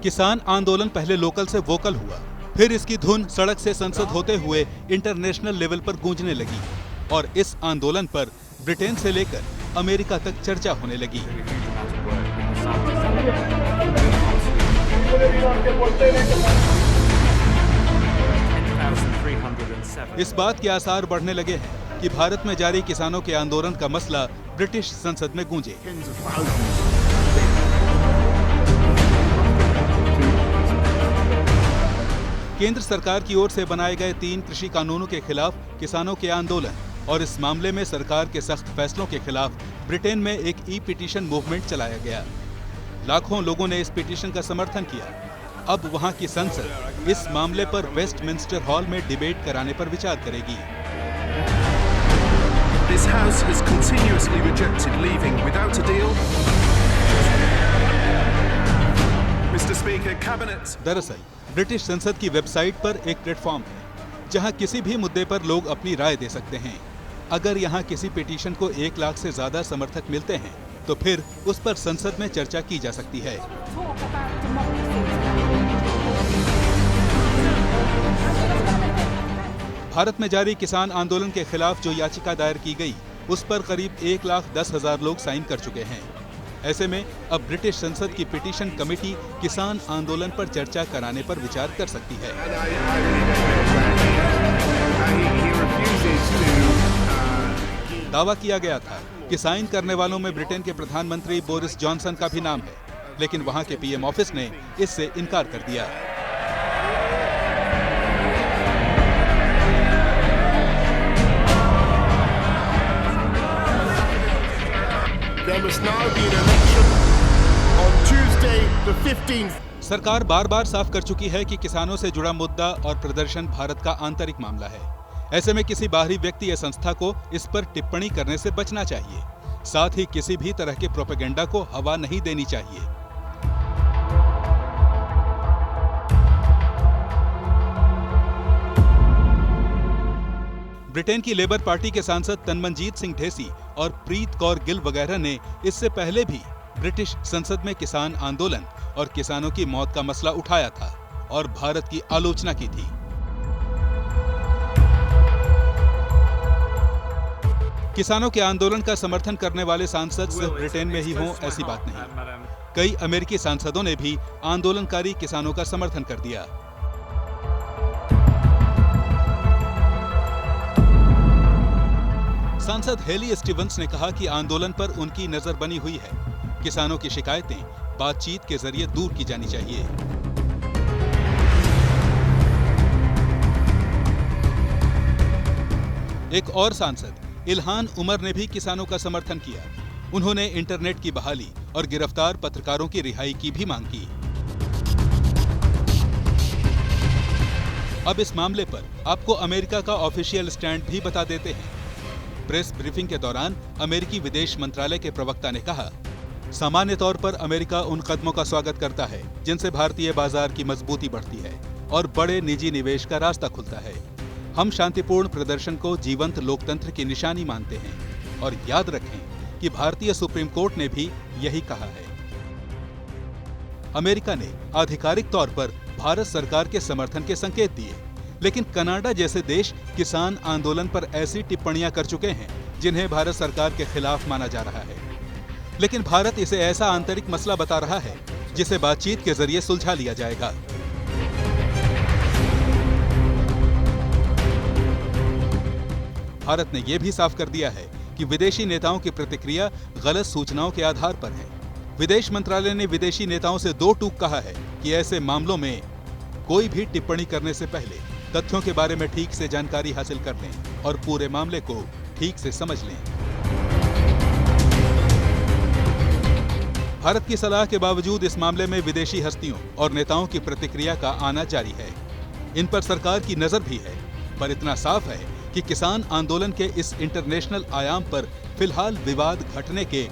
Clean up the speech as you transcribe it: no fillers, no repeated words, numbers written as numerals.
किसान आंदोलन पहले लोकल से वोकल हुआ, फिर इसकी धुन सड़क से संसद होते हुए इंटरनेशनल लेवल पर गूंजने लगी और इस आंदोलन पर ब्रिटेन से लेकर अमेरिका तक चर्चा होने लगी। इस बात के आसार बढ़ने लगे हैं कि भारत में जारी किसानों के आंदोलन का मसला ब्रिटिश संसद में गूंजे। केंद्र सरकार की ओर से बनाए गए 3 कृषि कानूनों के खिलाफ किसानों के आंदोलन और इस मामले में सरकार के सख्त फैसलों के खिलाफ ब्रिटेन में एक ई-पिटीशन मूवमेंट चलाया गया। लाखों लोगों ने इस पिटीशन का समर्थन किया। अब वहां की संसद इस मामले पर वेस्टमिंस्टर हॉल में डिबेट कराने पर विचार करेगी। This house has continuously rejected leaving without a deal. Mr. Speaker, Cabinet. दरअसल ब्रिटिश संसद की वेबसाइट पर एक प्लेटफॉर्म है जहां किसी भी मुद्दे पर लोग अपनी राय दे सकते हैं। अगर यहां किसी पिटीशन को 1 लाख से ज्यादा समर्थक मिलते हैं तो फिर उस पर संसद में चर्चा की जा सकती है। भारत में जारी किसान आंदोलन के खिलाफ जो याचिका दायर की गई, उस पर करीब 1,10,000 लोग साइन कर चुके हैं। ऐसे में अब ब्रिटिश संसद की पिटीशन कमेटी किसान आंदोलन पर चर्चा कराने पर विचार कर सकती है। दावा किया गया था कि साइन करने वालों में ब्रिटेन के प्रधानमंत्री बोरिस जॉनसन का भी नाम है, लेकिन वहां के पीएम ऑफिस ने इससे इनकार कर दिया। There must now be an election on Tuesday, the 15th. सरकार बार बार साफ कर चुकी है कि किसानों से जुड़ा मुद्दा और प्रदर्शन भारत का आंतरिक मामला है। ऐसे में किसी बाहरी व्यक्ति या संस्था को इस पर टिप्पणी करने से बचना चाहिए। साथ ही किसी भी तरह के प्रोपेगेंडा को हवा नहीं देनी चाहिए। ब्रिटेन की लेबर पार्टी के सांसद तनमनजीत सिंह ढेसी और प्रीत कौर गिल वगैरह ने इससे पहले भी ब्रिटिश संसद में किसान आंदोलन और किसानों की मौत का मसला उठाया था और भारत की आलोचना की थी। किसानों के आंदोलन का समर्थन करने वाले सांसद सिर्फ ब्रिटेन में ही हों ऐसी बात नहीं। कई अमेरिकी सांसदों ने भी आंदोलनकारी किसानों का समर्थन कर दिया। सांसद हेली स्टीवंस ने कहा कि आंदोलन पर उनकी नजर बनी हुई है। किसानों की शिकायतें बातचीत के जरिए दूर की जानी चाहिए। एक और सांसद इल्हान उमर ने भी किसानों का समर्थन किया। उन्होंने इंटरनेट की बहाली और गिरफ्तार पत्रकारों की रिहाई की भी मांग की। अब इस मामले पर आपको अमेरिका का ऑफिशियल स्टैंड भी बता देते हैं। प्रेस ब्रीफिंग के दौरान अमेरिकी विदेश मंत्रालय के प्रवक्ता ने कहा, सामान्य तौर पर अमेरिका उन कदमों का स्वागत करता है जिनसे भारतीय बाजार की मजबूती बढ़ती है और बड़े निजी निवेश का रास्ता खुलता है। हम शांतिपूर्ण प्रदर्शन को जीवंत लोकतंत्र की निशानी मानते हैं और याद रखें कि भारतीय सुप्रीम कोर्ट ने भी यही कहा है। अमेरिका ने आधिकारिक तौर पर भारत सरकार के समर्थन के संकेत दिए, लेकिन कनाडा जैसे देश किसान आंदोलन पर ऐसी टिप्पणियां कर चुके हैं जिन्हें भारत सरकार के खिलाफ माना जा रहा है। लेकिन भारत इसे ऐसा आंतरिक मसला बता रहा है जिसे बातचीत के जरिए सुलझा लिया जाएगा। भारत ने यह भी साफ कर दिया है कि विदेशी नेताओं की प्रतिक्रिया गलत सूचनाओं के आधार पर है। विदेश मंत्रालय ने विदेशी नेताओं से 2 टूक कहा है कि ऐसे मामलों में कोई भी टिप्पणी करने से पहले तथ्यों के बारे में ठीक से जानकारी हासिल कर लें और पूरे मामले को ठीक से समझ लें। भारत की सलाह के बावजूद इस मामले में विदेशी हस्तियों और नेताओं की प्रतिक्रिया का आना जारी है। इन पर सरकार की नजर भी है, पर इतना साफ है कि किसान आंदोलन के इस इंटरनेशनल आयाम पर फिलहाल विवाद घटने के